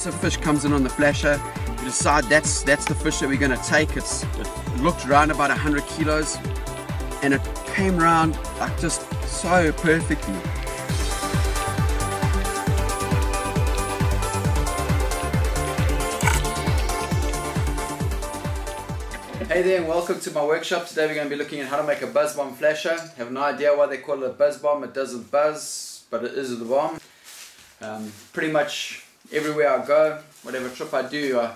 once a fish comes in on the flasher, you decide that's the fish that we're going to take. It looked around about 100 kilos and it came around like just so perfectly. Hey there and welcome to my workshop. Today we're going to be looking at how to make a buzz bomb flasher. Have no idea why they call it a buzz bomb. It doesn't buzz, but it is the bomb. Pretty much everywhere I go, whatever trip I do,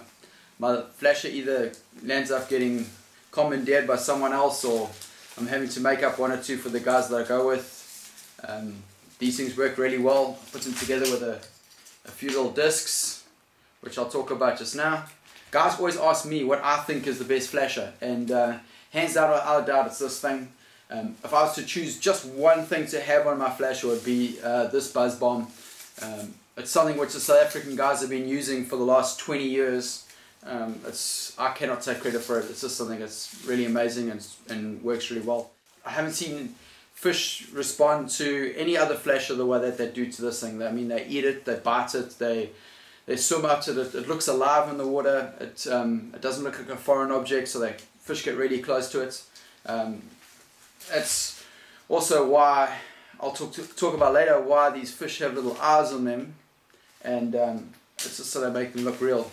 my flasher either lands up getting commandeered by someone else, or I'm having to make up one or two for the guys that I go with. These things work really well. I put them together with a few little discs, which I'll talk about just now. Guys always ask me what I think is the best flasher, and hands down without a doubt it's this thing. If I was to choose just one thing to have on my flasher, it would be this buzz bomb. It's something which the South African guys have been using for the last 20 years. I cannot take credit for it. It's just something that's really amazing and works really well. I haven't seen fish respond to any other flasher the way that they do to this thing. I mean, they eat it, they bite it, they swim up to it. It looks alive in the water. It doesn't look like a foreign object, so fish get really close to it. That's also why I'll talk about later why these fish have little eyes on them, and it's just so they make them look real.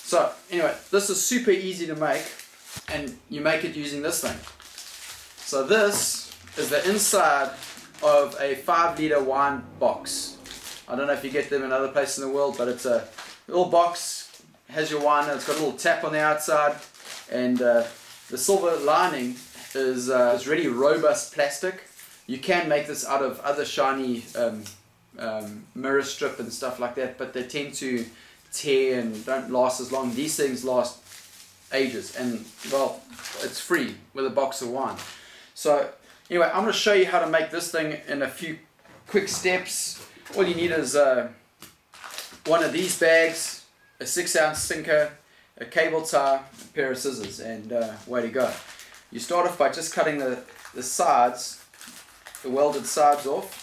So anyway, this is super easy to make, and you make it using this thing. So this is the inside of a 5-liter wine box. I don't know if you get them in other places in the world, but it's a little box, has your wine, and it's got a little tap on the outside, and the silver lining is really robust plastic. You can make this out of other shiny mirror strip and stuff like that, but they tend to tear and don't last as long. These things last ages, and well, it's free with a box of wine. So anyway, I'm going to show you how to make this thing in a few quick steps. All you need is one of these bags, a 6-ounce sinker, a cable tie, a pair of scissors, and way to go. You start off by just cutting the sides, the welded sides off.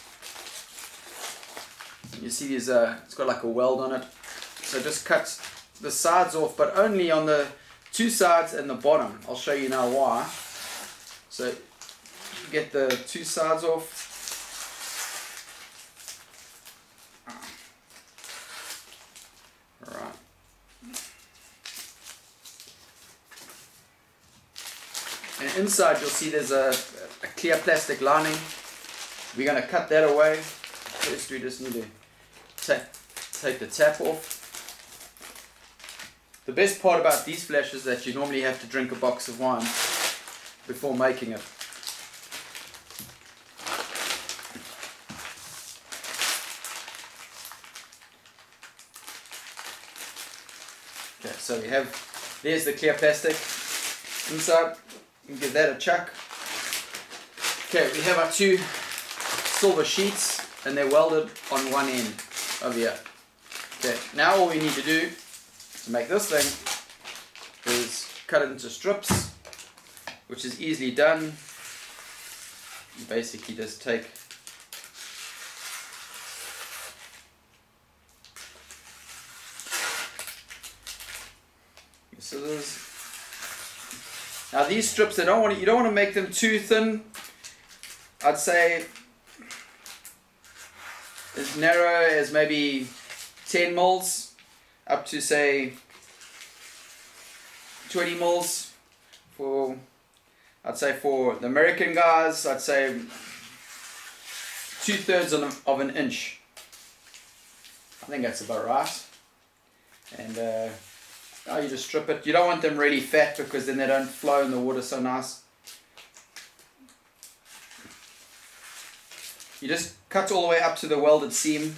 You see there's it's got like a weld on it. So just cut the sides off, but only on the 2 sides and the bottom. I'll show you now why. So get the 2 sides off. Alright. And inside you'll see there's a clear plastic lining. We're going to cut that away. First we just need to take the tap off. The best part about these flashers is that you normally have to drink a box of wine before making it. Okay, so there's the clear plastic inside. You can give that a chuck. Okay, we have our 2 silver sheets, and they're welded on one end over here. Okay, now all we need to do to make this thing is cut it into strips, which is easily done. You basically just take your scissors. Now these strips, you don't want to make them too thin. I'd say as narrow as maybe 10 mils up to say 20 mils for, I'd say for the American guys, I'd say 2/3 of an inch. I think that's about right. And now you just strip it. You don't want them really fat because then they don't flow in the water so nice. You just cut all the way up to the welded seam.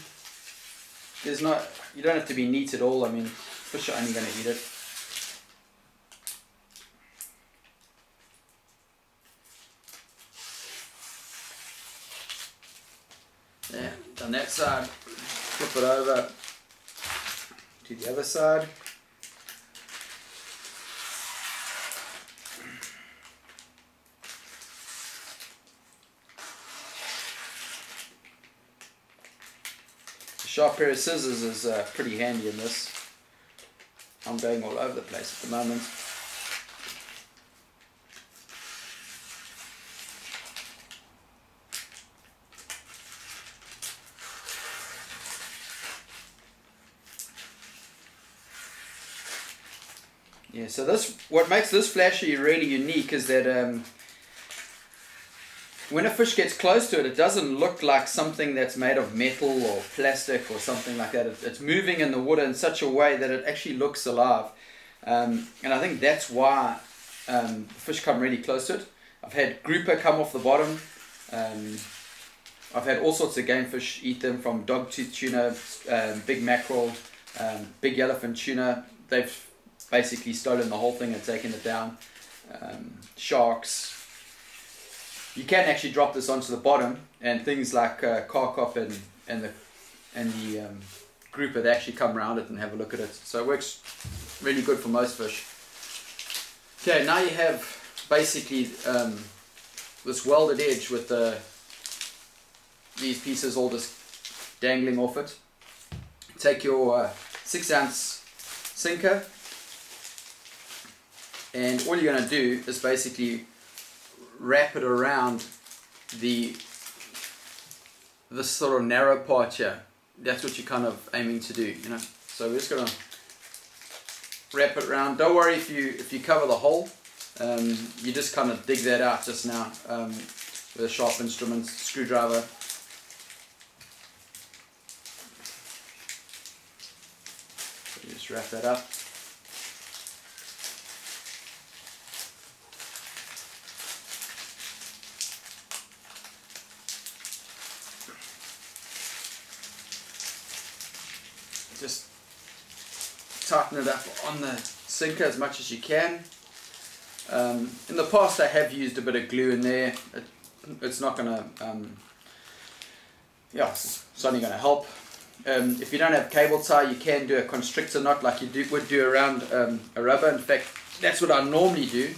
You don't have to be neat at all. I mean, fish are only going to eat it. Yeah, done that side. Flip it over to the other side. sharp pair of scissors is pretty handy in this. I'm going all over the place at the moment. Yeah, so what makes this flasher really unique is that when a fish gets close to it, it doesn't look like something that's made of metal or plastic or something like that. It's moving in the water in such a way that it actually looks alive. And I think that's why fish come really close to it. I've had grouper come off the bottom. I've had all sorts of game fish eat them, from dogtooth tuna, big mackerel, big yellowfin tuna. They've basically stolen the whole thing and taken it down. Sharks. You can actually drop this onto the bottom, and things like carcop and the grouper, they actually come around it and have a look at it. So it works really good for most fish. Okay, now you have basically this welded edge with these pieces all just dangling off it. Take your 6-ounce sinker, and all you're going to do is basically wrap it around this sort of narrow part here. That's what you're kind of aiming to do, you know. So we're just going to wrap it around. Don't worry if you cover the hole. You just kind of dig that out just now with a sharp instrument, screwdriver. So you just wrap that up. Just tighten it up on the sinker as much as you can. In the past I have used a bit of glue in there. It's not going to, yeah, it's only going to help. If you don't have cable tie, you can do a constrictor knot like you would do around a rubber. In fact, that's what I normally do,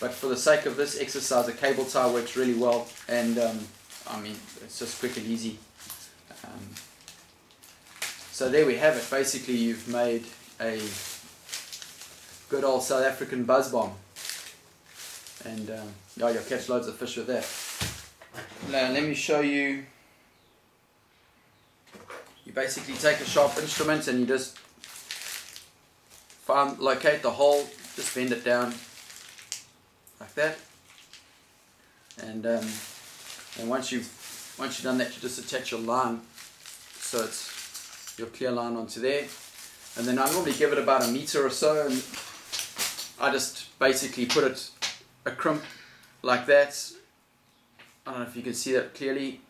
but for the sake of this exercise, a cable tie works really well, and I mean, it's just quick and easy. So there we have it. Basically, you've made a good old South African buzz bomb, and yeah, you'll catch loads of fish with that. Now, let me show you. You basically take a sharp instrument and you just locate the hole, just bend it down like that, and once you've done that, you just attach your line, so it's your clear line onto there, and then I normally give it about 1 meter or so, and I just basically put it a crimp like that. I don't know if you can see that clearly,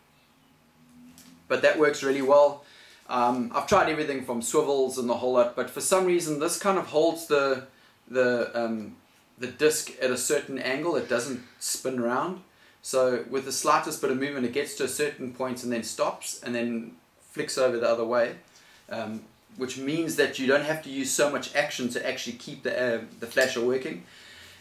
but that works really well. I've tried everything from swivels and the whole lot, but for some reason this kind of holds the disc at a certain angle. It doesn't spin around, so with the slightest bit of movement it gets to a certain point and then stops and then flicks over the other way, which means that you don't have to use so much action to actually keep the flasher working.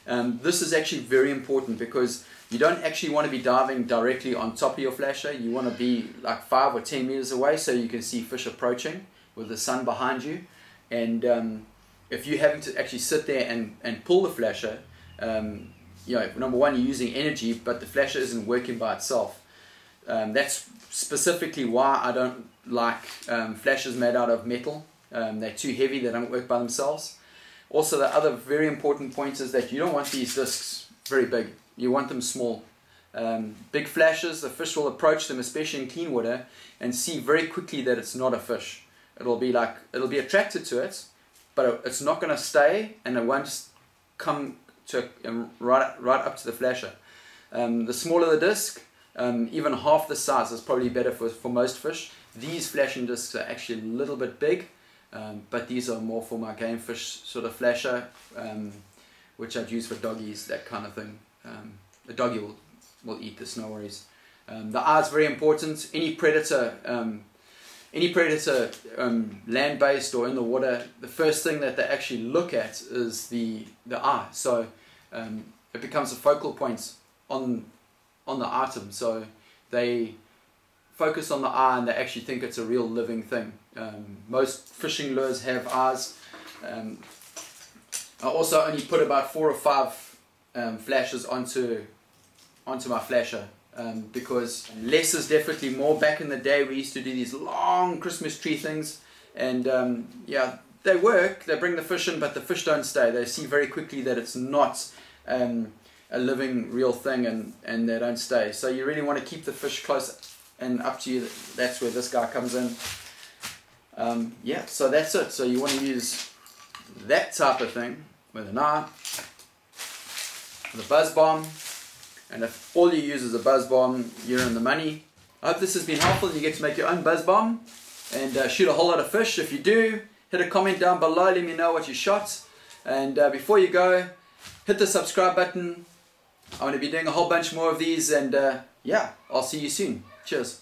This is actually very important because you don't actually want to be diving directly on top of your flasher. You want to be like 5 or 10 meters away so you can see fish approaching with the sun behind you. And if you're having to actually sit there and pull the flasher, you know, number one, you're using energy, but the flasher isn't working by itself. That's specifically why I don't like flashers made out of metal. They're too heavy, they don't work by themselves. Also, the other very important point is that you don't want these discs very big. You want them small. Big flashers, the fish will approach them, especially in clean water, and see very quickly that it's not a fish. It'll be attracted to it, but it's not going to stay, and it won't come to right up to the flasher. The smaller the disc, even half the size is probably better for most fish. These flashing discs are actually a little bit big, but these are more for my game fish sort of flasher, which I'd use for doggies, that kind of thing. The doggy will eat this, no worries. The eye is very important. Any predator land-based or in the water, the first thing that they actually look at is the eye. So it becomes a focal point on the item. So they focus on the eye and they actually think it's a real living thing. Most fishing lures have eyes. I also only put about 4 or 5 flashes onto my flasher, because less is definitely more. Back in the day we used to do these long Christmas tree things, and yeah, they work, they bring the fish in, but the fish don't stay. They see very quickly that it's not a living real thing, and they don't stay. So you really want to keep the fish close and up to you. That's where this guy comes in. Yeah, so that's it. So you want to use that type of thing with an eye, with a buzz bomb, and if all you use is a buzz bomb, you're in the money. I hope this has been helpful and you get to make your own buzz bomb and shoot a whole lot of fish. If you do, hit a comment down below, let me know what you shot. And before you go, hit the subscribe button. I'm going to be doing a whole bunch more of these, and yeah, I'll see you soon. Cheers.